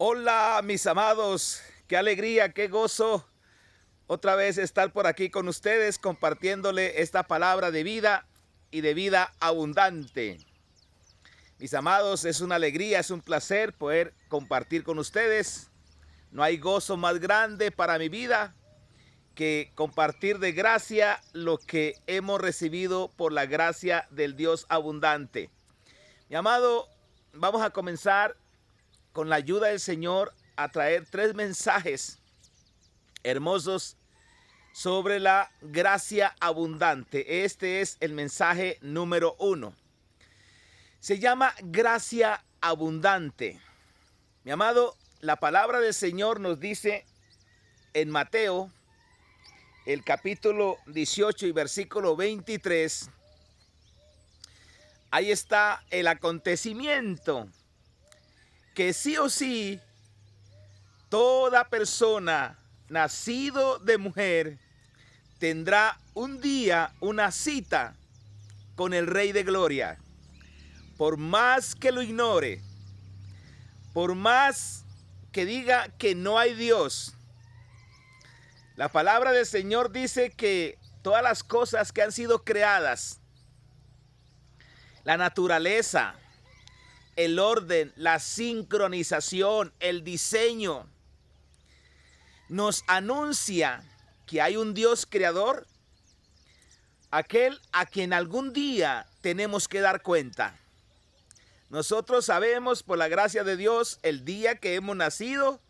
Hola mis amados, qué alegría, qué gozo otra vez estar por aquí con ustedes compartiéndole esta palabra de vida y de vida abundante. Mis amados, es una alegría, es un placer poder compartir con ustedes. No hay gozo más grande para mi vida que compartir de gracia lo que hemos recibido por la gracia del Dios abundante. Mi amado, vamos a comenzar con la ayuda del Señor a traer 3 mensajes hermosos sobre la gracia abundante. Este es el mensaje número 1. Se llama gracia abundante. Mi amado, la palabra del Señor nos dice en Mateo, el capítulo 18 y versículo 23. Ahí está el acontecimiento que sí o sí toda persona nacido de mujer tendrá un día una cita con el Rey de Gloria. Por más que lo ignore, por más que diga que no hay Dios, la palabra del Señor dice que todas las cosas que han sido creadas, la naturaleza, el orden, la sincronización, el diseño, nos anuncia que hay un Dios creador, aquel a quien algún día tenemos que dar cuenta. Nosotros sabemos por la gracia de Dios el día que hemos nacido,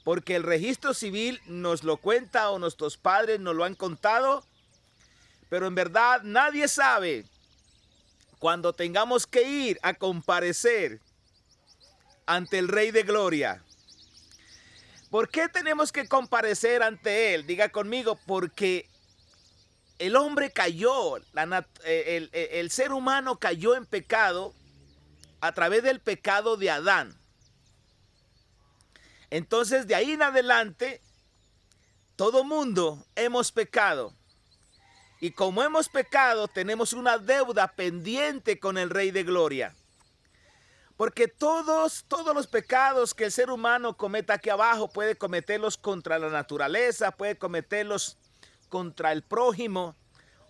porque el registro civil nos lo cuenta o nuestros padres nos lo han contado, pero en verdad nadie sabe cuando tengamos que ir a comparecer ante el Rey de Gloria. ¿Por qué tenemos que comparecer ante Él? Diga conmigo, porque el hombre cayó, el ser humano cayó en pecado a través del pecado de Adán. Entonces, de ahí en adelante, todo mundo hemos pecado. Y como hemos pecado, tenemos una deuda pendiente con el Rey de Gloria. Porque todos los pecados que el ser humano cometa aquí abajo, puede cometerlos contra la naturaleza, puede cometerlos contra el prójimo,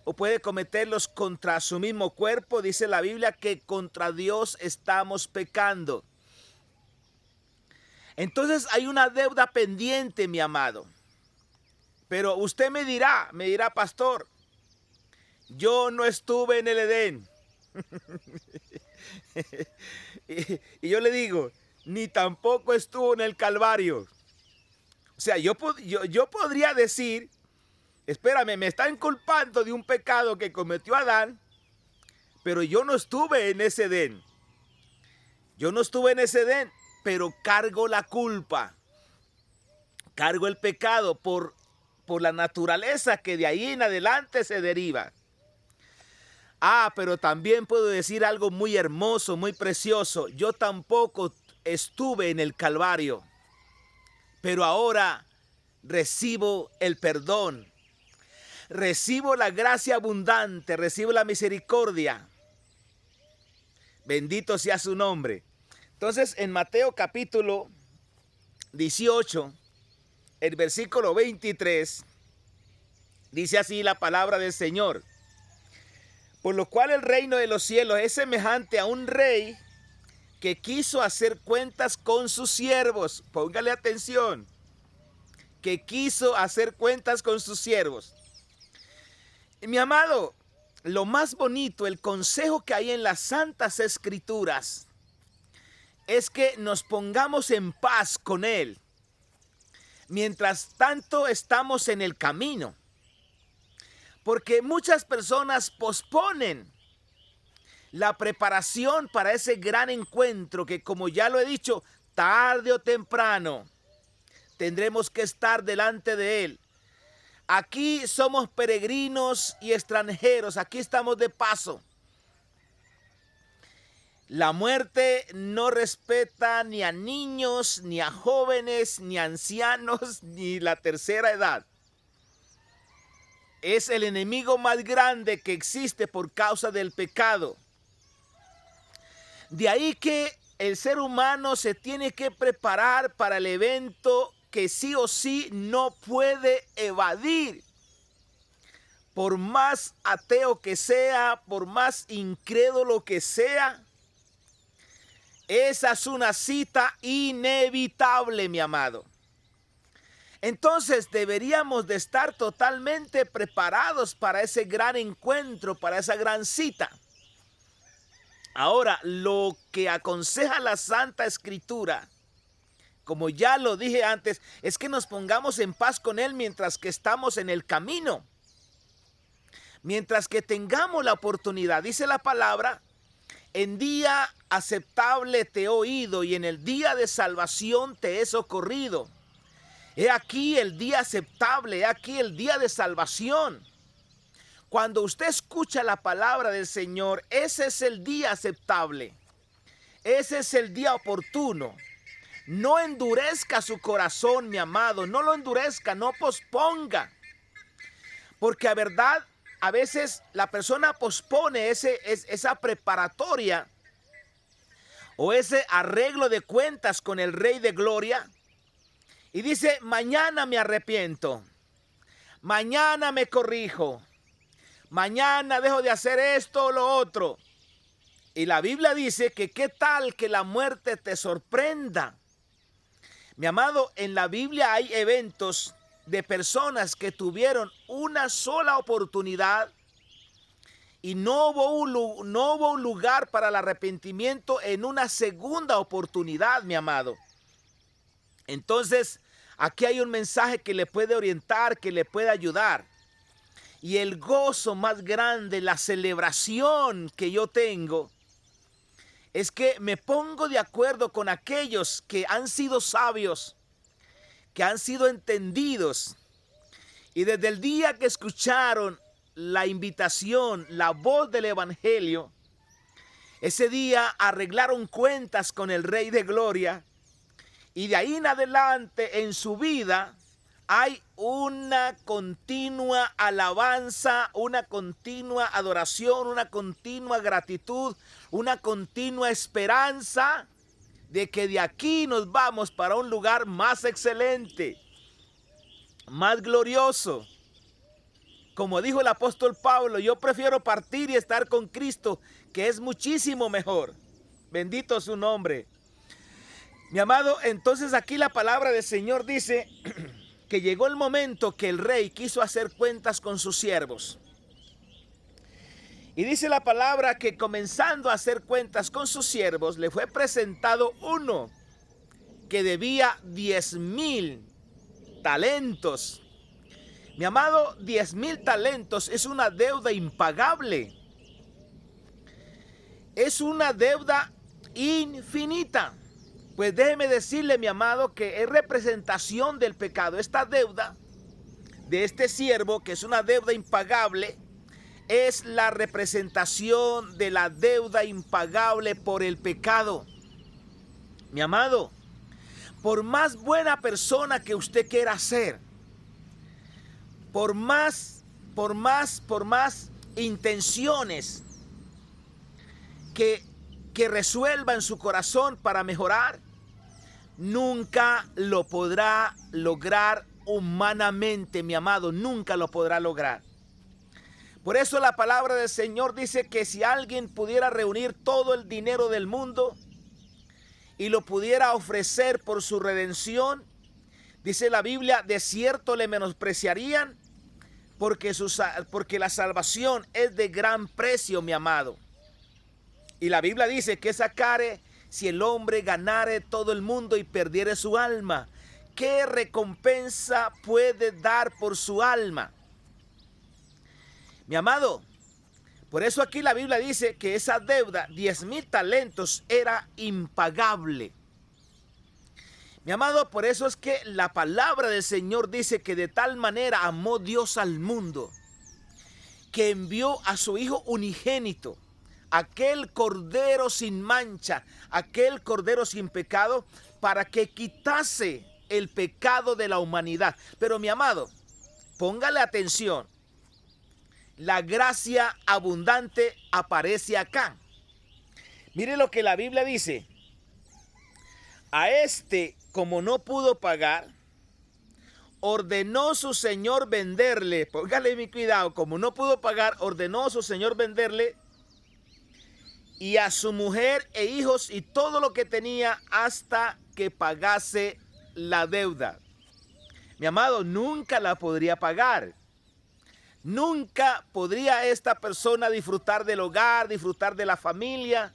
o puede cometerlos contra su mismo cuerpo. Dice la Biblia que contra Dios estamos pecando. Entonces hay una deuda pendiente, mi amado. Pero usted me dirá, pastor, yo no estuve en el Edén. Y yo le digo, ni tampoco estuvo en el Calvario. O sea, yo podría decir, espérame, me están culpando de un pecado que cometió Adán, pero yo no estuve en ese Edén. Yo no estuve en ese Edén, pero cargo la culpa. Cargo el pecado por la naturaleza que de ahí en adelante se deriva. Pero también puedo decir algo muy hermoso, muy precioso. Yo tampoco estuve en el Calvario, pero ahora recibo el perdón, recibo la gracia abundante, recibo la misericordia. Bendito sea su nombre. Entonces, en Mateo capítulo 18, el versículo 23, dice así la palabra del Señor. Por lo cual el reino de los cielos es semejante a un rey que quiso hacer cuentas con sus siervos. Póngale atención. Que quiso hacer cuentas con sus siervos. Y mi amado, lo más bonito, el consejo que hay en las Santas Escrituras es que nos pongamos en paz con Él. Mientras tanto estamos en el camino. Porque muchas personas posponen la preparación para ese gran encuentro que, como ya lo he dicho, tarde o temprano tendremos que estar delante de Él. Aquí somos peregrinos y extranjeros, aquí estamos de paso. La muerte no respeta ni a niños, ni a jóvenes, ni a ancianos, ni la tercera edad. Es el enemigo más grande que existe por causa del pecado. De ahí que el ser humano se tiene que preparar para el evento que sí o sí no puede evadir. Por más ateo que sea, por más incrédulo que sea, esa es una cita inevitable, mi amado. Entonces deberíamos de estar totalmente preparados para ese gran encuentro, para esa gran cita. Ahora, lo que aconseja la Santa Escritura, como ya lo dije antes, es que nos pongamos en paz con Él mientras que estamos en el camino. Mientras que tengamos la oportunidad, dice la palabra, en día aceptable te he oído y en el día de salvación te he socorrido. He aquí el día aceptable, he aquí el día de salvación. Cuando usted escucha la palabra del Señor, ese es el día aceptable. Ese es el día oportuno. No endurezca su corazón, mi amado. No lo endurezca, no posponga. Porque a verdad, a veces la persona pospone esa preparatoria o ese arreglo de cuentas con el Rey de Gloria. Y dice, mañana me arrepiento. Mañana me corrijo. Mañana dejo de hacer esto o lo otro. Y la Biblia dice que qué tal que la muerte te sorprenda. Mi amado, en la Biblia hay eventos de personas que tuvieron una sola oportunidad y no hubo un lugar para el arrepentimiento en una segunda oportunidad, mi amado. Entonces, aquí hay un mensaje que le puede orientar, que le puede ayudar. Y el gozo más grande, la celebración que yo tengo, es que me pongo de acuerdo con aquellos que han sido sabios, que han sido entendidos. Y desde el día que escucharon la invitación, la voz del Evangelio, ese día arreglaron cuentas con el Rey de Gloria. Y de ahí en adelante en su vida hay una continua alabanza, una continua adoración, una continua gratitud, una continua esperanza de que de aquí nos vamos para un lugar más excelente, más glorioso. Como dijo el apóstol Pablo, yo prefiero partir y estar con Cristo, que es muchísimo mejor. Bendito su nombre. Mi amado, entonces aquí la palabra del Señor dice que llegó el momento que el rey quiso hacer cuentas con sus siervos. Y dice la palabra que comenzando a hacer cuentas con sus siervos, le fue presentado uno que debía 10,000 talentos. Mi amado, 10,000 talentos es una deuda impagable. Es una deuda infinita. Pues déjeme decirle, mi amado, que es representación del pecado. Esta deuda de este siervo, que es una deuda impagable, es la representación de la deuda impagable por el pecado. Mi amado, por más buena persona que usted quiera ser, por más intenciones que resuelva en su corazón para mejorar, nunca lo podrá lograr humanamente, mi amado, nunca lo podrá lograr. Por eso la palabra del Señor dice que si alguien pudiera reunir todo el dinero del mundo y lo pudiera ofrecer por su redención, dice la Biblia, de cierto le menospreciarían, porque la salvación es de gran precio, mi amado. Y la Biblia dice que sacare si el hombre ganare todo el mundo y perdiere su alma. ¿Qué recompensa puede dar por su alma? Mi amado, por eso aquí la Biblia dice que esa deuda, 10,000 talentos, era impagable. Mi amado, por eso es que la palabra del Señor dice que de tal manera amó Dios al mundo, que envió a su Hijo unigénito, aquel cordero sin mancha, aquel cordero sin pecado, para que quitase el pecado de la humanidad. Pero mi amado, póngale atención, la gracia abundante aparece acá. Mire lo que la Biblia dice, A este, como no pudo pagar, ordenó su señor venderle. Póngale mi cuidado, como no pudo pagar, ordenó su señor venderle, y a su mujer e hijos y todo lo que tenía, hasta que pagase la deuda. Mi amado, nunca la podría pagar. Nunca podría esta persona disfrutar del hogar, disfrutar de la familia.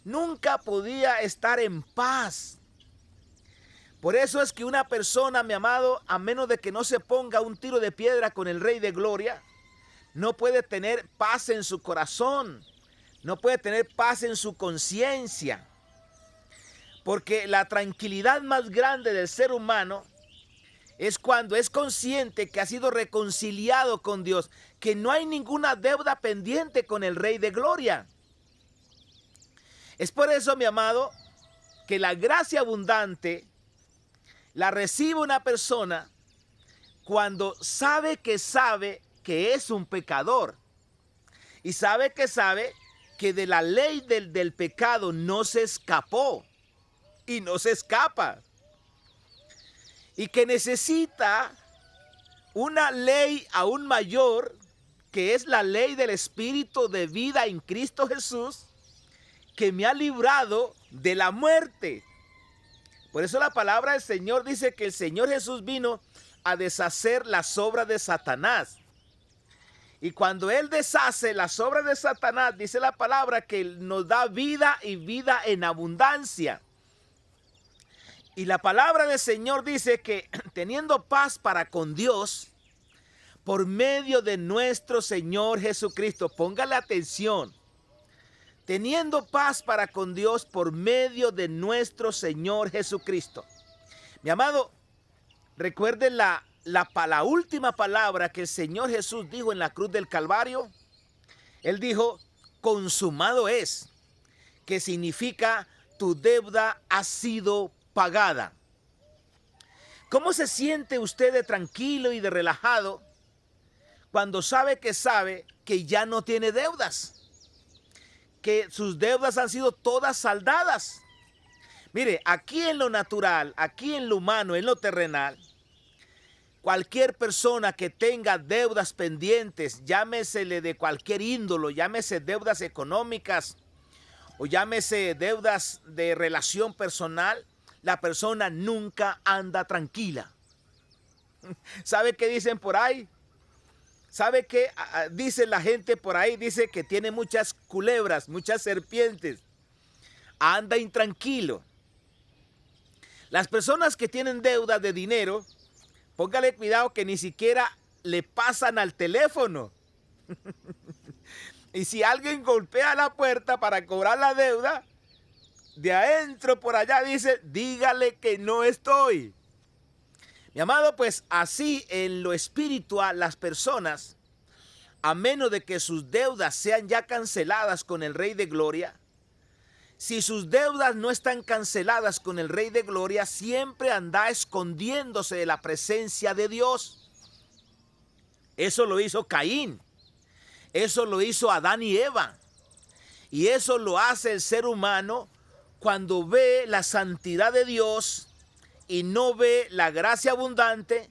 Nunca podía estar en paz. Por eso es que una persona, mi amado, a menos de que no se ponga un tiro de piedra con el Rey de Gloria, no puede tener paz en su corazón, no puede tener paz en su conciencia. Porque la tranquilidad más grande del ser humano es cuando es consciente que ha sido reconciliado con Dios, que no hay ninguna deuda pendiente con el Rey de Gloria. Es por eso, mi amado, que la gracia abundante la recibe una persona cuando sabe que es un pecador. Y sabe que de la ley del pecado no se escapó y no se escapa. Y que necesita una ley aún mayor, que es la ley del Espíritu de vida en Cristo Jesús, que me ha librado de la muerte. Por eso la palabra del Señor dice que el Señor Jesús vino a deshacer las obras de Satanás. Y cuando Él deshace las obras de Satanás, dice la palabra que nos da vida y vida en abundancia. Y la palabra del Señor dice que teniendo paz para con Dios, por medio de nuestro Señor Jesucristo, póngale atención, teniendo paz para con Dios por medio de nuestro Señor Jesucristo. Mi amado, recuerden la última palabra que el Señor Jesús dijo en la cruz del Calvario. Él dijo, consumado es, que significa tu deuda ha sido pagada. ¿Cómo se siente usted de tranquilo y de relajado cuando sabe que ya no tiene deudas? Que sus deudas han sido todas saldadas. Mire, aquí en lo natural, aquí en lo humano, en lo terrenal, cualquier persona que tenga deudas pendientes, llámesele de cualquier índolo, llámese deudas económicas o llámese deudas de relación personal, la persona nunca anda tranquila. ¿Sabe qué dicen por ahí? ¿Sabe qué dice la gente por ahí? Dice que tiene muchas culebras, muchas serpientes. Anda intranquilo. Las personas que tienen deudas de dinero, póngale cuidado que ni siquiera le pasan al teléfono. Y si alguien golpea la puerta para cobrar la deuda, de adentro por allá dice, dígale que no estoy. Mi amado, pues así en lo espiritual las personas, a menos de que sus deudas sean ya canceladas con el Rey de Gloria, si sus deudas no están canceladas con el Rey de Gloria, siempre anda escondiéndose de la presencia de Dios. Eso lo hizo Caín, eso lo hizo Adán y Eva, y eso lo hace el ser humano cuando ve la santidad de Dios y no ve la gracia abundante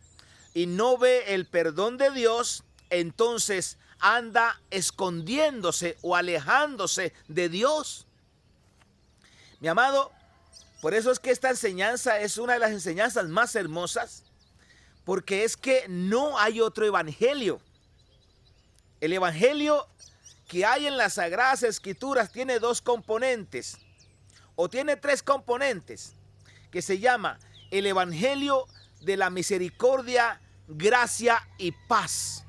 y no ve el perdón de Dios. Entonces anda escondiéndose o alejándose de Dios. Mi amado, por eso es que esta enseñanza es una de las enseñanzas más hermosas, porque es que no hay otro evangelio. El evangelio que hay en las Sagradas Escrituras tiene dos componentes, o tiene tres componentes, que se llama el evangelio de la misericordia, gracia y paz.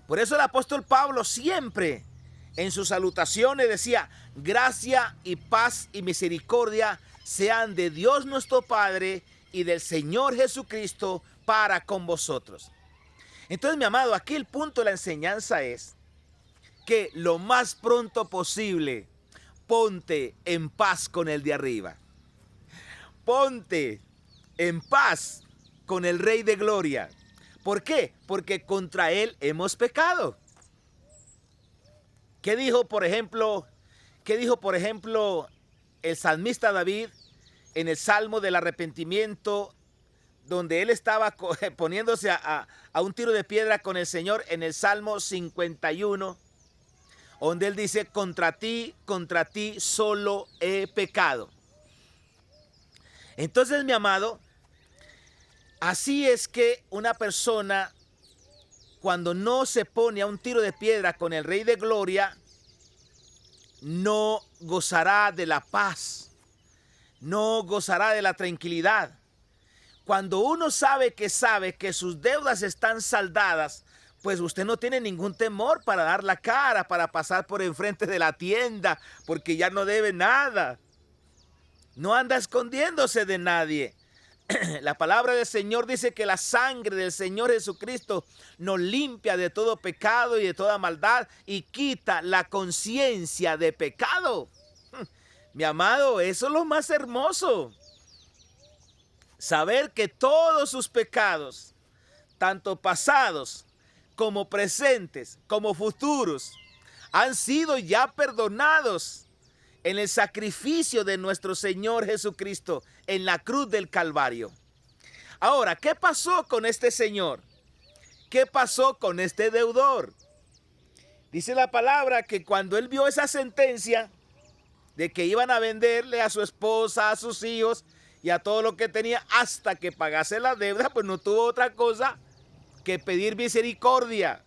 Por eso el apóstol Pablo siempre en sus salutaciones decía, gracia y paz y misericordia sean de Dios nuestro Padre y del Señor Jesucristo para con vosotros. Entonces, mi amado, aquí el punto de la enseñanza es que lo más pronto posible, ponte en paz con el de arriba. Ponte en paz con el Rey de Gloria. ¿Por qué? Porque contra Él hemos pecado. ¿Qué dijo, por ejemplo, el salmista David en el Salmo del arrepentimiento, donde él estaba poniéndose a un tiro de piedra con el Señor, en el Salmo 51, donde él dice, contra ti solo he pecado. Entonces, mi amado, así es que una persona, cuando no se pone a un tiro de piedra con el Rey de Gloria, no gozará de la paz, no gozará de la tranquilidad. Cuando uno sabe que sus deudas están saldadas, pues usted no tiene ningún temor para dar la cara, para pasar por enfrente de la tienda, porque ya no debe nada. No anda escondiéndose de nadie. La palabra del Señor dice que la sangre del Señor Jesucristo nos limpia de todo pecado y de toda maldad y quita la conciencia de pecado. Mi amado, eso es lo más hermoso. Saber que todos sus pecados, tanto pasados como presentes, como futuros, han sido ya perdonados en el sacrificio de nuestro Señor Jesucristo en la cruz del Calvario. Ahora, ¿qué pasó con este señor? ¿Qué pasó con este deudor? Dice la palabra que cuando él vio esa sentencia de que iban a venderle a su esposa, a sus hijos y a todo lo que tenía hasta que pagase la deuda, pues no tuvo otra cosa que pedir misericordia.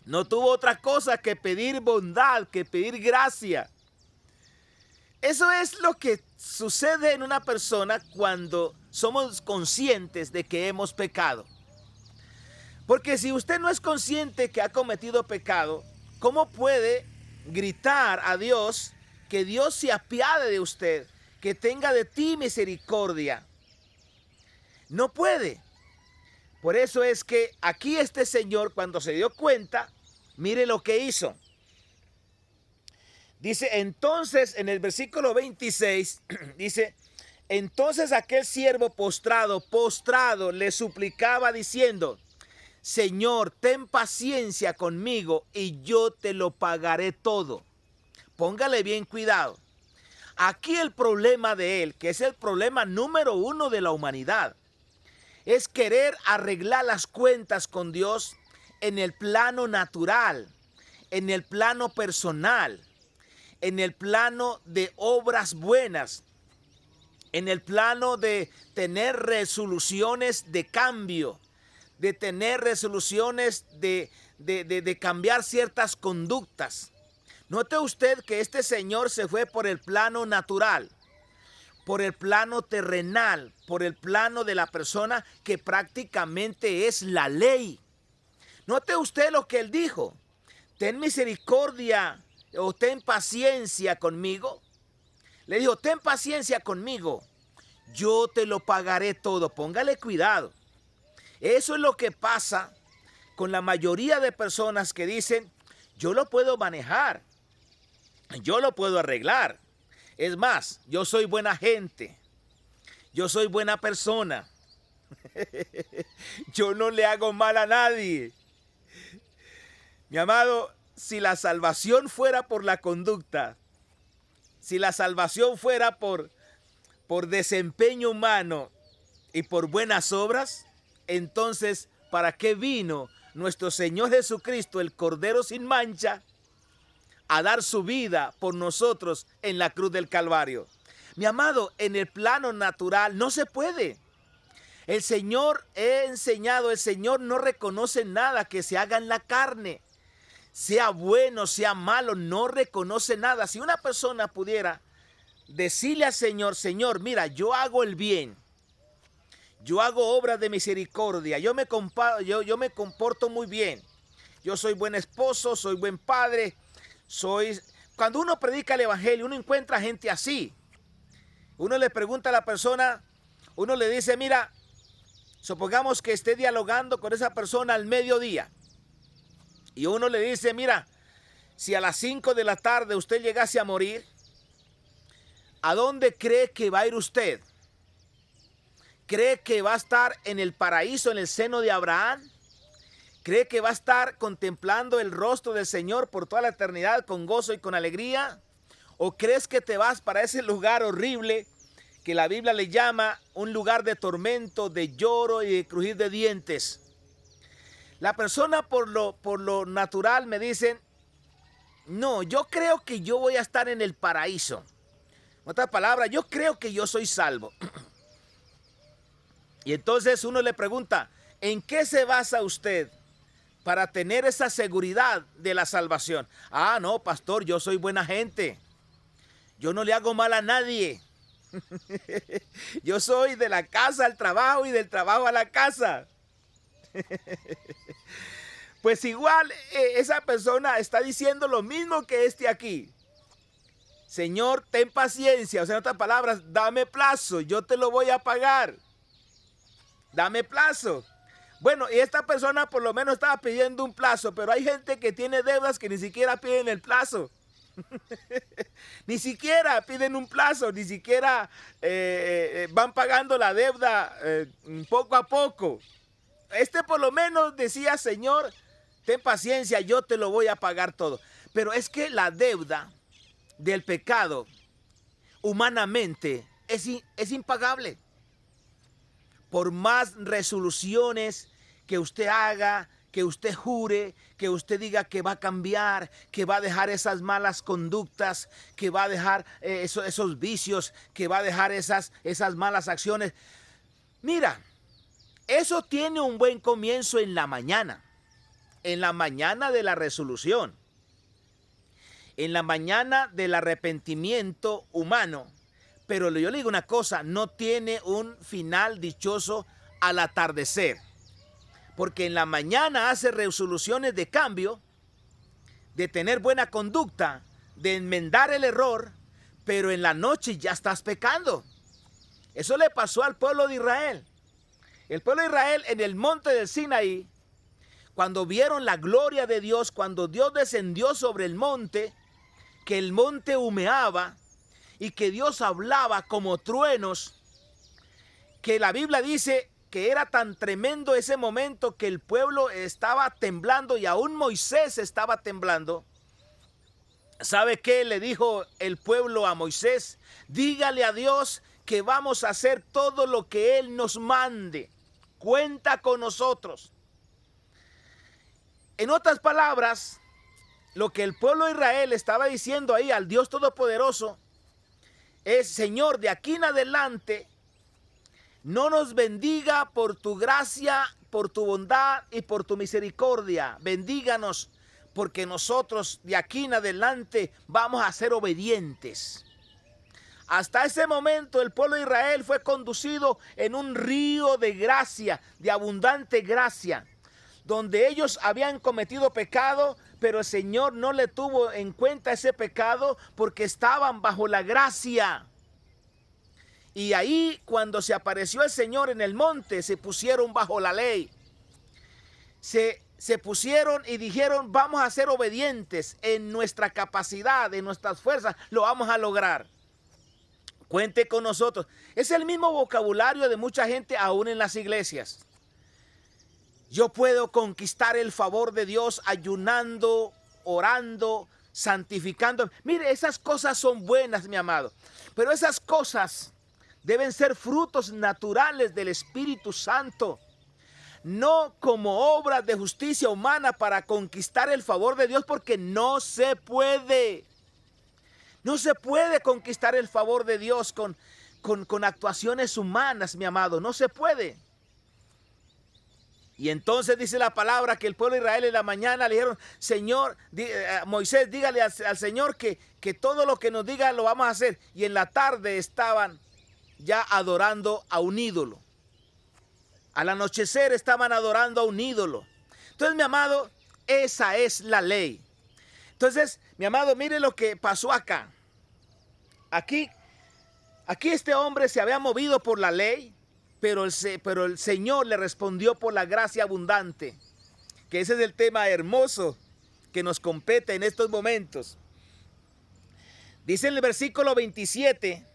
No tuvo otra cosa que pedir bondad, que pedir gracia. Eso es lo que sucede en una persona cuando somos conscientes de que hemos pecado. Porque si usted no es consciente que ha cometido pecado, ¿cómo puede gritar a Dios que Dios se apiade de usted, que tenga de ti misericordia? No puede. Por eso es que aquí este señor, cuando se dio cuenta, mire lo que hizo. Dice, entonces, en el versículo 26, dice, entonces aquel siervo postrado, le suplicaba diciendo, Señor, ten paciencia conmigo y yo te lo pagaré todo. Póngale bien cuidado. Aquí el problema de él, que es el problema número uno de la humanidad, es querer arreglar las cuentas con Dios en el plano natural, en el plano personal, en el plano de obras buenas, en el plano de tener resoluciones de cambio, de tener resoluciones de cambiar ciertas conductas. Note usted que este señor se fue por el plano natural, por el plano terrenal, por el plano de la persona que prácticamente es la ley. Note usted lo que él dijo, ten misericordia o ten paciencia conmigo. Le dijo, ten paciencia conmigo, yo te lo pagaré todo. Póngale cuidado. Eso es lo que pasa con la mayoría de personas que dicen, yo lo puedo manejar, yo lo puedo arreglar. Es más, yo soy buena gente, yo soy buena persona, yo no le hago mal a nadie. Mi amado, si la salvación fuera por la conducta, si la salvación fuera por desempeño humano y por buenas obras, entonces, ¿para qué vino nuestro Señor Jesucristo, el Cordero sin mancha, a dar su vida por nosotros en la cruz del Calvario? Mi amado, en el plano natural no se puede. El Señor, he enseñado, el Señor no reconoce nada que se haga en la carne. Sea bueno, sea malo, no reconoce nada. Si una persona pudiera decirle al Señor, Señor, mira, yo hago el bien, yo hago obras de misericordia, yo me comporto muy bien, yo soy buen esposo, soy buen padre, Cuando uno predica el evangelio, uno encuentra gente así. Uno le pregunta a la persona, uno le dice, mira, supongamos que esté dialogando con esa persona al mediodía. Y uno le dice, mira, si a las 5 de la tarde usted llegase a morir, ¿a dónde cree que va a ir usted? ¿Cree que va a estar en el paraíso, en el seno de Abraham? ¿Cree que va a estar contemplando el rostro del Señor por toda la eternidad con gozo y con alegría? ¿O crees que te vas para ese lugar horrible que la Biblia le llama un lugar de tormento, de lloro y de crujir de dientes. La persona por lo natural me dicen, no, yo creo que yo voy a estar en el paraíso. En otras palabras, yo creo que yo soy salvo. Y entonces uno le pregunta, ¿en qué se basa usted para tener esa seguridad de la salvación? Ah, no, pastor, yo soy buena gente. Yo no le hago mal a nadie. Yo soy de la casa al trabajo y del trabajo a la casa. Pues igual esa persona está diciendo lo mismo que este aquí. Señor, ten paciencia. O sea, en otras palabras, dame plazo, yo te lo voy a pagar. Dame plazo. Bueno, y esta persona por lo menos estaba pidiendo un plazo, pero hay gente que tiene deudas que ni siquiera piden el plazo. Ni siquiera piden un plazo, ni siquiera van pagando la deuda poco a poco. Este por lo menos decía, Señor, ten paciencia, yo te lo voy a pagar todo. Pero es que la deuda del pecado humanamente es impagable. Por más resoluciones que usted haga, que usted jure, que usted diga que va a cambiar, que va a dejar esas malas conductas, que va a dejar esos vicios, que va a dejar esas malas acciones. Mira, eso tiene un buen comienzo en la mañana de la resolución, en la mañana del arrepentimiento humano. Pero yo le digo una cosa, no tiene un final dichoso al atardecer. Porque en la mañana hace resoluciones de cambio, de tener buena conducta, de enmendar el error, pero en la noche ya estás pecando. Eso le pasó al pueblo de Israel. El pueblo de Israel en el monte del Sinaí, cuando vieron la gloria de Dios, cuando Dios descendió sobre el monte, que el monte humeaba y que Dios hablaba como truenos, que la Biblia dice que era tan tremendo ese momento que el pueblo estaba temblando y aún Moisés estaba temblando. ¿Sabe qué le dijo el pueblo a Moisés? Dígale a Dios que vamos a hacer todo lo que Él nos mande. Cuenta con nosotros. En otras palabras, lo que el pueblo de Israel estaba diciendo ahí al Dios Todopoderoso es, Señor, de aquí en adelante, no nos bendiga por tu gracia, por tu bondad y por tu misericordia. Bendíganos, porque nosotros de aquí en adelante vamos a ser obedientes. Hasta ese momento el pueblo de Israel fue conducido en un río de gracia, de abundante gracia, donde ellos habían cometido pecado, pero el Señor no le tuvo en cuenta ese pecado porque estaban bajo la gracia. Y ahí, cuando se apareció el Señor en el monte, se pusieron bajo la ley. Se pusieron y dijeron, vamos a ser obedientes en nuestra capacidad, en nuestras fuerzas, lo vamos a lograr. Cuente con nosotros. Es el mismo vocabulario de mucha gente aún en las iglesias. Yo puedo conquistar el favor de Dios ayunando, orando, santificando. Mire, esas cosas son buenas, mi amado. Pero esas cosas deben ser frutos naturales del Espíritu Santo. No como obras de justicia humana para conquistar el favor de Dios, porque no se puede. No se puede conquistar el favor de Dios con actuaciones humanas, mi amado. No se puede. Y entonces dice la palabra que el pueblo de Israel en la mañana le dijeron, Señor, Moisés, dígale al Señor que todo lo que nos diga lo vamos a hacer. Y en la tarde estaban ya adorando a un ídolo. Al anochecer estaban adorando a un ídolo. Entonces, mi amado, esa es la ley. Entonces, mi amado, mire lo que pasó acá. Aquí este hombre se había movido por la ley, pero el Señor le respondió por la gracia abundante, que ese es el tema hermoso que nos compete en estos momentos. Dice en el versículo 27,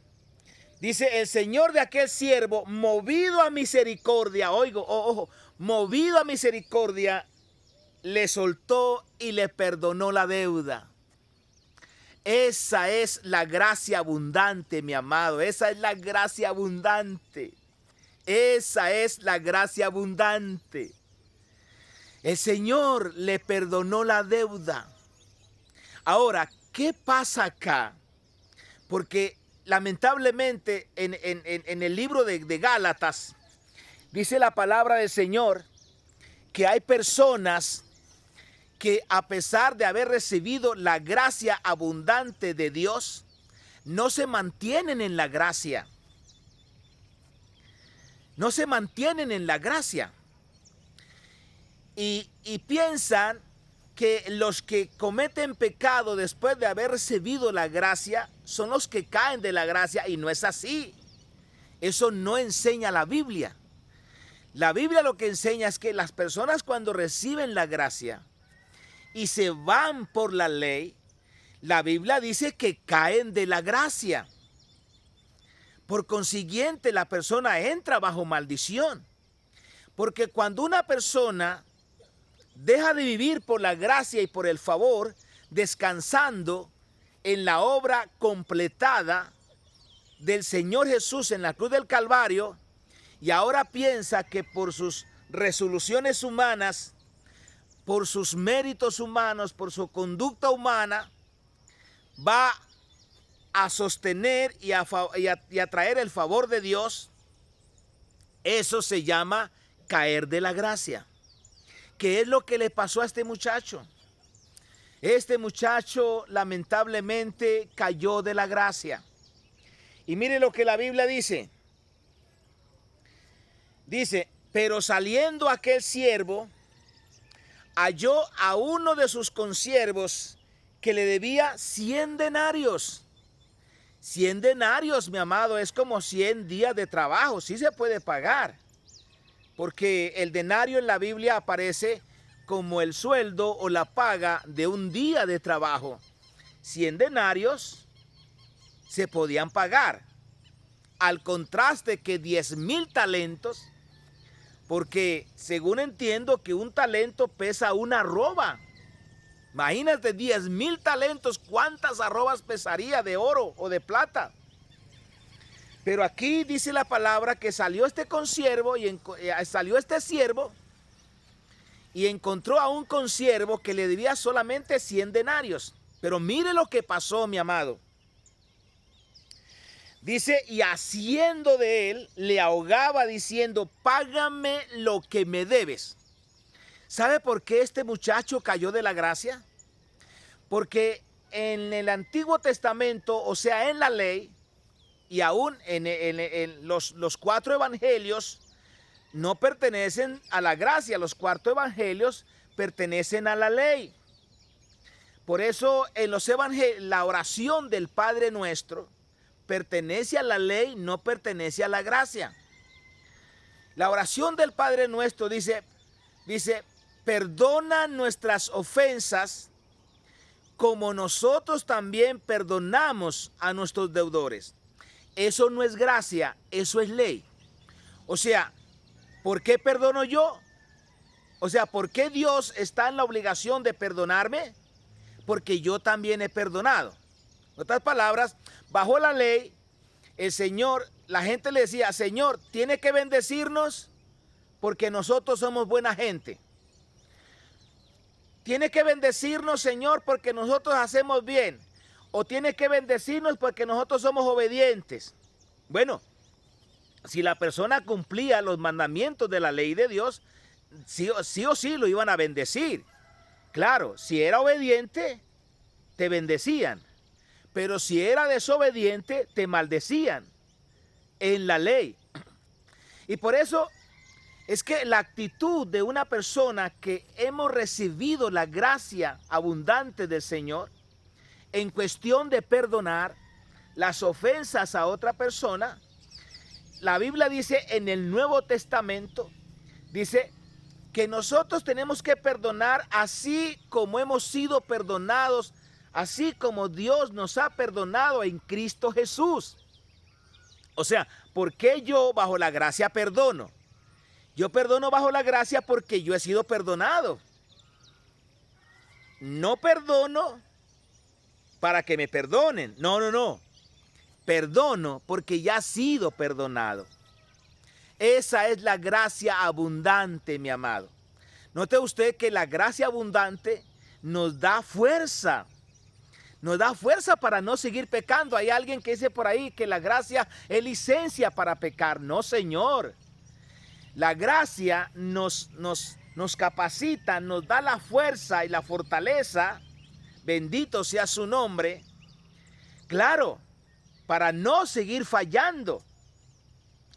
dice, el Señor de aquel siervo, movido a misericordia, ojo, movido a misericordia, le soltó y le perdonó la deuda. Esa es la gracia abundante, mi amado. Esa es la gracia abundante. Esa es la gracia abundante. El Señor le perdonó la deuda. Ahora, ¿qué pasa acá? Porque lamentablemente en el libro de Gálatas dice la palabra del Señor que hay personas que a pesar de haber recibido la gracia abundante de Dios, no se mantienen en la gracia. No se mantienen en la gracia. Y piensan que los que cometen pecado después de haber recibido la gracia son los que caen de la gracia, y no es así. Eso no enseña la Biblia. La Biblia lo que enseña es que las personas cuando reciben la gracia y se van por la ley, la Biblia dice que caen de la gracia. Por consiguiente, la persona entra bajo maldición. Porque cuando una persona deja de vivir por la gracia y por el favor, descansando en la obra completada del Señor Jesús en la cruz del Calvario, y ahora piensa que por sus resoluciones humanas, por sus méritos humanos, por su conducta humana, va a sostener y a traer el favor de Dios, eso se llama caer de la gracia. ¿Qué es lo que le pasó a este muchacho? Este muchacho lamentablemente cayó de la gracia. Y mire lo que la Biblia dice. Dice, pero saliendo aquel siervo, halló a uno de sus consiervos que le debía 100 denarios. 100 denarios, mi amado, es como 100 días de trabajo. Sí se puede pagar. Porque el denario en la Biblia aparece como el sueldo o la paga de un día de trabajo. 100 denarios se podían pagar. Al contraste que 10,000 talentos, porque según entiendo que un talento pesa una arroba. Imagínate 10,000 talentos, ¿cuántas arrobas pesaría de oro o de plata? Pero aquí dice la palabra que salió este consiervo salió este siervo y encontró a un consiervo que le debía solamente 100 denarios. Pero mire lo que pasó, mi amado. Dice, y haciendo de él, le ahogaba diciendo, págame lo que me debes. ¿Sabe por qué este muchacho cayó de la gracia? Porque en el Antiguo Testamento, o sea, en la ley, y aún en los 4 evangelios, no pertenecen a la gracia. Los 4 evangelios pertenecen a la ley. Por eso en los evangelios, la oración del Padre Nuestro pertenece a la ley, no pertenece a la gracia. La oración del Padre Nuestro dice, perdona nuestras ofensas como nosotros también perdonamos a nuestros deudores. Eso no es gracia, eso es ley. O sea, ¿por qué perdono yo? O sea, ¿por qué Dios está en la obligación de perdonarme? Porque yo también he perdonado. En otras palabras, bajo la ley, el Señor, la gente le decía, Señor, tiene que bendecirnos porque nosotros somos buena gente. Tiene que bendecirnos, Señor, porque nosotros hacemos bien. O tiene que bendecirnos porque nosotros somos obedientes. Bueno, si la persona cumplía los mandamientos de la ley de Dios, sí o sí lo iban a bendecir. Claro, si era obediente, te bendecían. Pero si era desobediente, te maldecían en la ley. Y por eso es que la actitud de una persona que hemos recibido la gracia abundante del Señor, en cuestión de perdonar las ofensas a otra persona, la Biblia dice en el Nuevo Testamento, dice que nosotros tenemos que perdonar así como hemos sido perdonados, así como Dios nos ha perdonado en Cristo Jesús. O sea, ¿por qué yo bajo la gracia perdono? Yo perdono bajo la gracia porque yo he sido perdonado. No perdono para que me perdonen. No, no, no. Perdono porque ya he sido perdonado. Esa es la gracia abundante, mi amado. Note usted que la gracia abundante nos da fuerza. Nos da fuerza para no seguir pecando. Hay alguien que dice por ahí que la gracia es licencia para pecar. No, Señor. La gracia nos capacita, nos da la fuerza y la fortaleza, bendito sea su nombre, claro, para no seguir fallando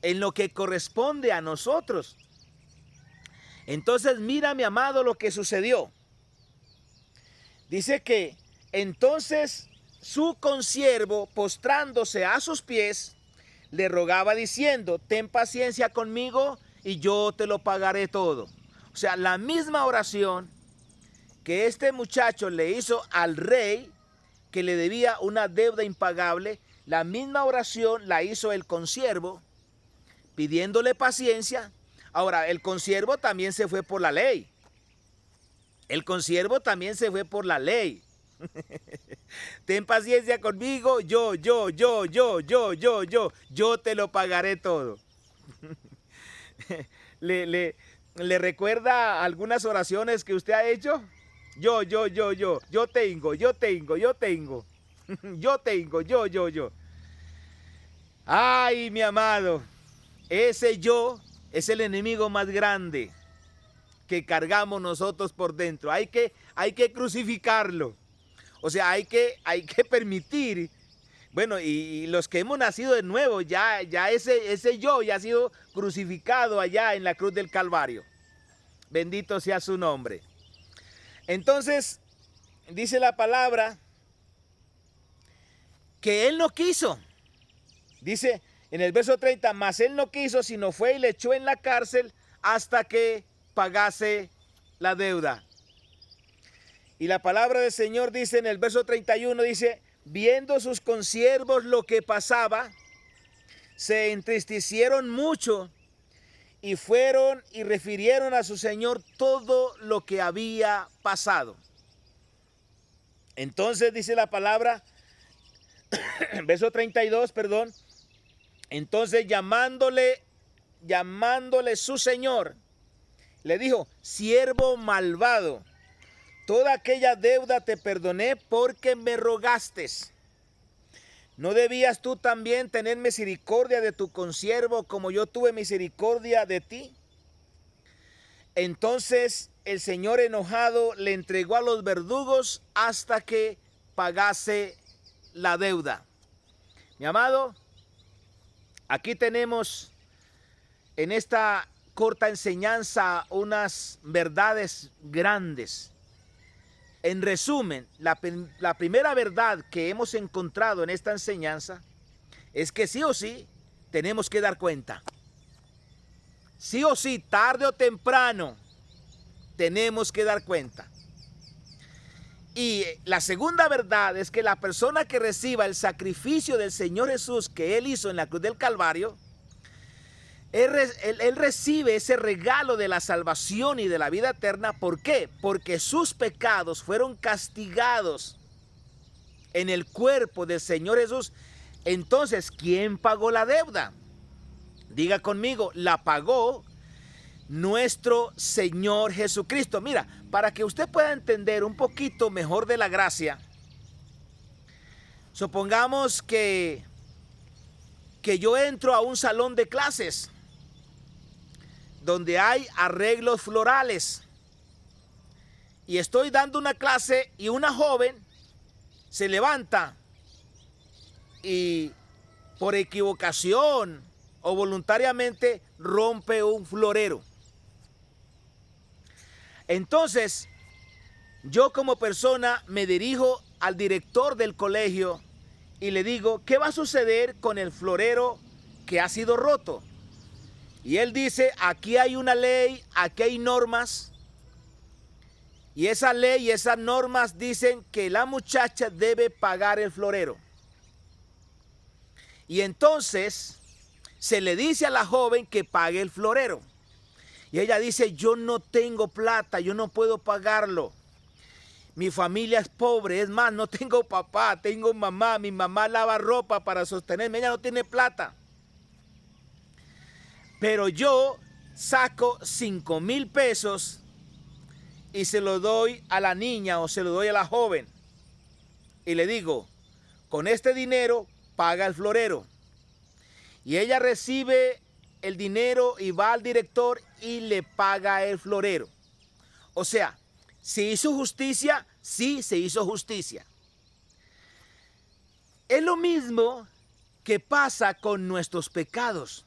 en lo que corresponde a nosotros. Entonces mira, mi amado, lo que sucedió. Dice que entonces su consiervo, postrándose a sus pies, le rogaba diciendo: ten paciencia conmigo y yo te lo pagaré todo. O sea, la misma oración que este muchacho le hizo al rey, que le debía una deuda impagable, la misma oración la hizo el consiervo, pidiéndole paciencia. Ahora, el consiervo también se fue por la ley. El consiervo también se fue por la ley. Ten paciencia conmigo, yo te lo pagaré todo. ¿Le recuerda algunas oraciones que usted ha hecho? Yo tengo. Ay, mi amado, ese yo es el enemigo más grande que cargamos nosotros por dentro. Hay que crucificarlo. O sea, hay que permitir. Bueno, y los que hemos nacido de nuevo, ya ese yo ya ha sido crucificado allá en la cruz del Calvario. Bendito sea su nombre. Entonces, dice la palabra que él no quiso. Dice en el verso 30, mas él no quiso, sino fue y le echó en la cárcel hasta que pagase la deuda. Y la palabra del Señor dice en el verso 31, dice: viendo sus consiervos lo que pasaba, se entristecieron mucho y fueron y refirieron a su señor todo lo que había pasado. Entonces dice la palabra, verso 32, perdón. Entonces llamándole su señor, le dijo: siervo malvado, toda aquella deuda te perdoné porque me rogaste. ¿No debías tú también tener misericordia de tu consiervo como yo tuve misericordia de ti? Entonces el Señor, enojado, le entregó a los verdugos hasta que pagase la deuda. Mi amado, aquí tenemos en esta corta enseñanza unas verdades grandes. En resumen, la primera verdad que hemos encontrado en esta enseñanza es que sí o sí tenemos que dar cuenta. Sí o sí, tarde o temprano, tenemos que dar cuenta. Y la segunda verdad es que la persona que reciba el sacrificio del Señor Jesús que Él hizo en la cruz del Calvario, Él recibe ese regalo de la salvación y de la vida eterna. ¿Por qué? Porque sus pecados fueron castigados en el cuerpo del Señor Jesús. Entonces, ¿quién pagó la deuda? Diga conmigo, la pagó nuestro Señor Jesucristo. Mira, para que usted pueda entender un poquito mejor de la gracia, supongamos que yo entro a un salón de clases donde hay arreglos florales y estoy dando una clase y una joven se levanta y por equivocación o voluntariamente rompe un florero. Entonces, yo como persona me dirijo al director del colegio y le digo: ¿qué va a suceder con el florero que ha sido roto? Y él dice: aquí hay una ley, aquí hay normas. Y esa ley y esas normas dicen que la muchacha debe pagar el florero. Y entonces se le dice a la joven que pague el florero. Y ella dice: yo no tengo plata, yo no puedo pagarlo. Mi familia es pobre, es más, no tengo papá, tengo mamá. Mi mamá lava ropa para sostenerme, ella no tiene plata. Pero yo saco 5,000 pesos y se lo doy a la niña o se lo doy a la joven. Y le digo, con este dinero paga el florero. Y ella recibe el dinero y va al director y le paga el florero. O sea, ¿se hizo justicia? Sí, se hizo justicia. Es lo mismo que pasa con nuestros pecados.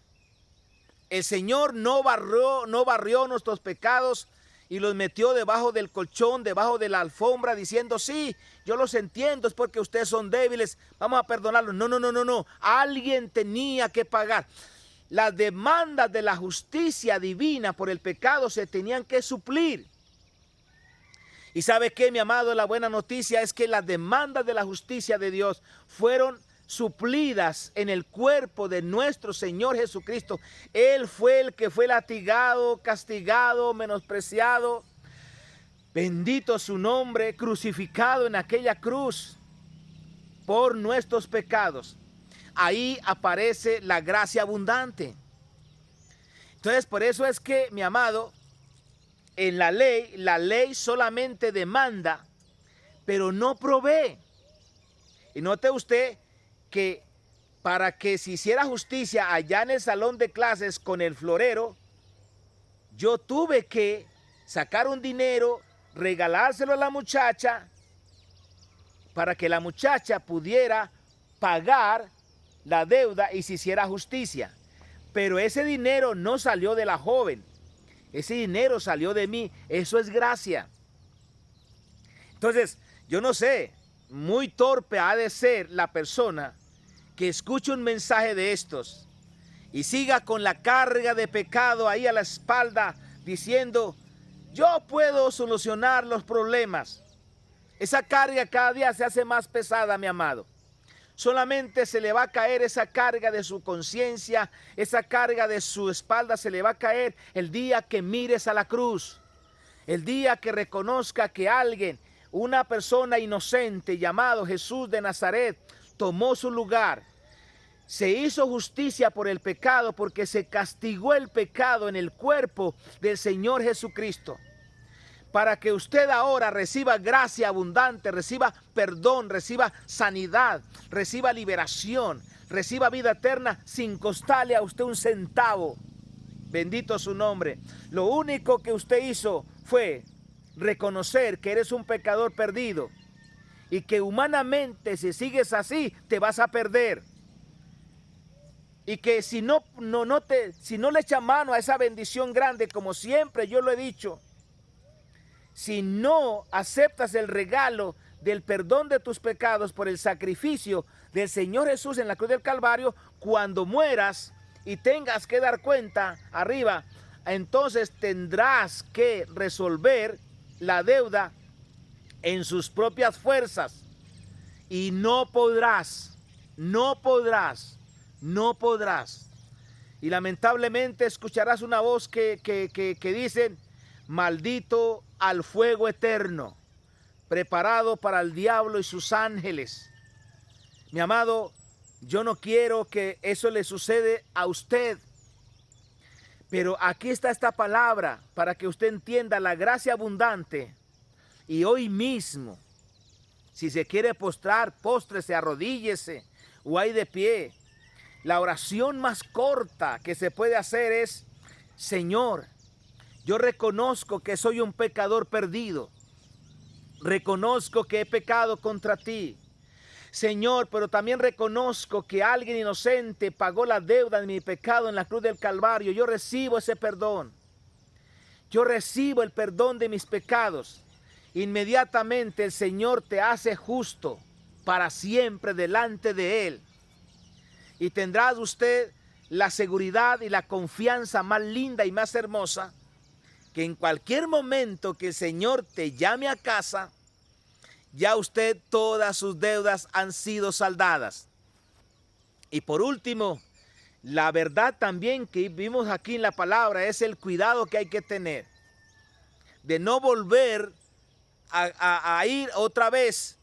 El Señor no barrió nuestros pecados y los metió debajo del colchón, debajo de la alfombra, diciendo, sí, yo los entiendo, es porque ustedes son débiles, vamos a perdonarlos. No. Alguien tenía que pagar. Las demandas de la justicia divina por el pecado se tenían que suplir. ¿Y sabe qué, mi amado? La buena noticia es que las demandas de la justicia de Dios fueron suplidas en el cuerpo de nuestro Señor Jesucristo. Él fue el que fue latigado, castigado, menospreciado. Bendito su nombre, crucificado en aquella cruz por nuestros pecados. Ahí aparece la gracia abundante. Entonces, por eso es que, mi amado, en la ley solamente demanda, pero no provee. Y note usted que para que se hiciera justicia allá en el salón de clases con el florero, yo tuve que sacar un dinero, regalárselo a la muchacha, para que la muchacha pudiera pagar la deuda y se hiciera justicia. Pero ese dinero no salió de la joven, ese dinero salió de mí. Eso es gracia. Entonces, yo no sé, muy torpe ha de ser la persona que escuche un mensaje de estos y siga con la carga de pecado ahí a la espalda diciendo, yo puedo solucionar los problemas. Esa carga cada día se hace más pesada, mi amado. Solamente se le va a caer esa carga de su conciencia, esa carga de su espalda se le va a caer el día que mires a la cruz. El día que reconozca que alguien, una persona inocente llamado Jesús de Nazaret, tomó su lugar. Se hizo justicia por el pecado porque se castigó el pecado en el cuerpo del Señor Jesucristo. Para que usted ahora reciba gracia abundante, reciba perdón, reciba sanidad, reciba liberación, reciba vida eterna sin costarle a usted un centavo. Bendito su nombre. Lo único que usted hizo fue reconocer que eres un pecador perdido y que humanamente, si sigues así, te vas a perder. Y que si no le echas mano a esa bendición grande, como siempre yo lo he dicho, si no aceptas el regalo del perdón de tus pecados por el sacrificio del Señor Jesús en la cruz del Calvario, cuando mueras y tengas que dar cuenta arriba, entonces tendrás que resolver la deuda en sus propias fuerzas. Y no podrás. Y lamentablemente escucharás una voz que dice, maldito al fuego eterno, preparado para el diablo y sus ángeles. Mi amado, yo no quiero que eso le suceda a usted. Pero aquí está esta palabra para que usted entienda la gracia abundante. Y hoy mismo, si se quiere postrar, póstrese, arrodíllese o ahí de pie. La oración más corta que se puede hacer es, Señor, yo reconozco que soy un pecador perdido. Reconozco que he pecado contra ti. Señor, pero también reconozco que alguien inocente pagó la deuda de mi pecado en la cruz del Calvario. Yo recibo ese perdón. Yo recibo el perdón de mis pecados. Inmediatamente el Señor te hace justo para siempre delante de Él. Y tendrá usted la seguridad y la confianza más linda y más hermosa, que en cualquier momento que el Señor te llame a casa, ya usted todas sus deudas han sido saldadas. Y por último, la verdad también que vimos aquí en la palabra es el cuidado que hay que tener de no volver a ir otra vez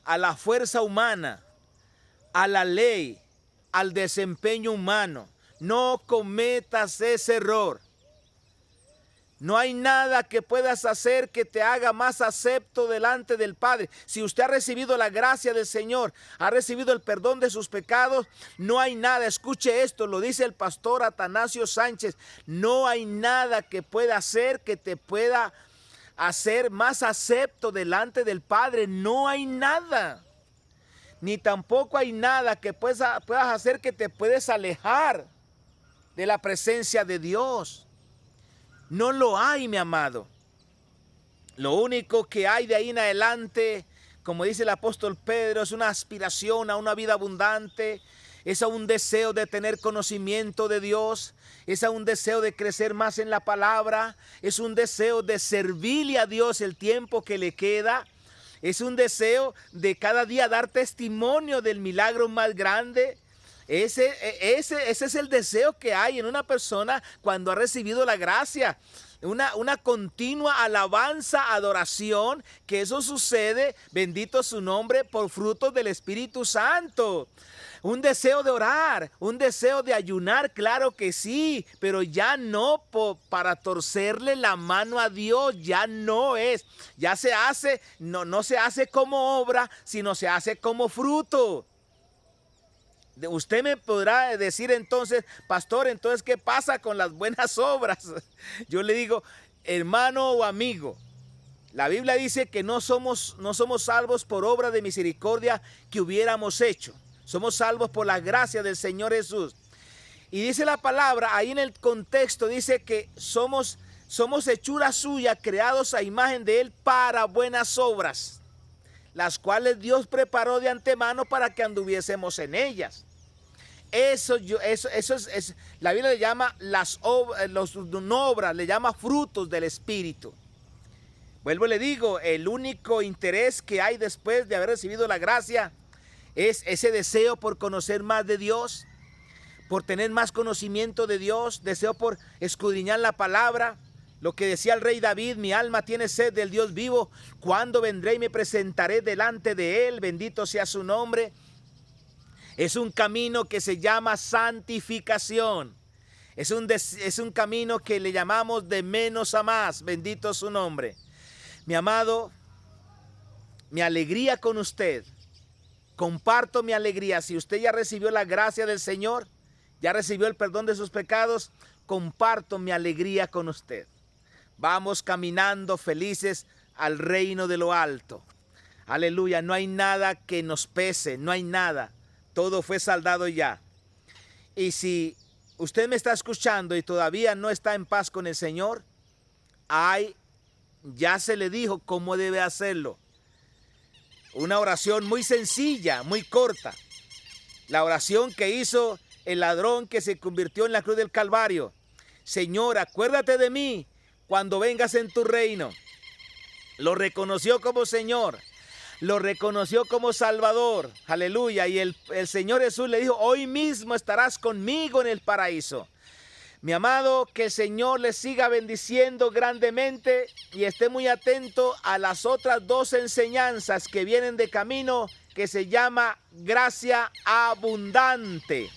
a la fuerza humana, a la ley, al desempeño humano. No cometas ese error. No hay nada que puedas hacer que te haga más acepto delante del Padre. Si usted ha recibido la gracia del Señor, ha recibido el perdón de sus pecados, no hay nada, escuche esto, lo dice el pastor Atanasio Sánchez, no hay nada que pueda hacer que te pueda hacer más acepto delante del Padre. No hay nada. Ni tampoco hay nada que puedas hacer que te puedes alejar de la presencia de Dios. No lo hay, mi amado. Lo único que hay de ahí en adelante, como dice el apóstol Pedro, es una aspiración a una vida abundante, es a un deseo de tener conocimiento de Dios, es a un deseo de crecer más en la palabra, es un deseo de servirle a Dios el tiempo que le queda, es un deseo de cada día dar testimonio del milagro más grande. Ese es el deseo que hay en una persona cuando ha recibido la gracia. Una continua alabanza, adoración, que eso sucede, bendito su nombre, por frutos del Espíritu Santo. Un deseo de orar, un deseo de ayunar, claro que sí, pero ya no para torcerle la mano a Dios, ya no es. Ya se hace, no se hace como obra, sino se hace como fruto. Usted me podrá decir entonces, pastor, entonces ¿qué pasa con las buenas obras? Yo le digo, hermano o amigo, la Biblia dice que no somos salvos por obra de misericordia que hubiéramos hecho. Somos salvos por la gracia del Señor Jesús. Y dice la palabra, ahí en el contexto dice que somos hechura suya, creados a imagen de Él para buenas obras, las cuales Dios preparó de antemano para que anduviésemos en ellas. Eso es, la Biblia le llama obras, le llama frutos del Espíritu. Vuelvo y le digo, el único interés que hay después de haber recibido la gracia es ese deseo por conocer más de Dios, por tener más conocimiento de Dios, deseo por escudriñar la palabra. Lo que decía el rey David, mi alma tiene sed del Dios vivo, ¿cuándo vendré y me presentaré delante de Él? Bendito sea su nombre. Es un camino que se llama santificación. Es un camino que le llamamos de menos a más, bendito su nombre. Mi amado, mi alegría con usted, comparto mi alegría. Si usted ya recibió la gracia del Señor, ya recibió el perdón de sus pecados, comparto mi alegría con usted. Vamos caminando felices al reino de lo alto. Aleluya, no hay nada que nos pese, no hay nada. Todo fue saldado ya. Y si usted me está escuchando y todavía no está en paz con el Señor, ya se le dijo cómo debe hacerlo. Una oración muy sencilla, muy corta. La oración que hizo el ladrón que se convirtió en la cruz del Calvario. Señor, acuérdate de mí cuando vengas en tu reino. Lo reconoció como Señor, lo reconoció como Salvador, aleluya, y el Señor Jesús le dijo, hoy mismo estarás conmigo en el paraíso. Mi amado, que el Señor le siga bendiciendo grandemente y esté muy atento a las otras dos enseñanzas que vienen de camino, que se llama gracia abundante.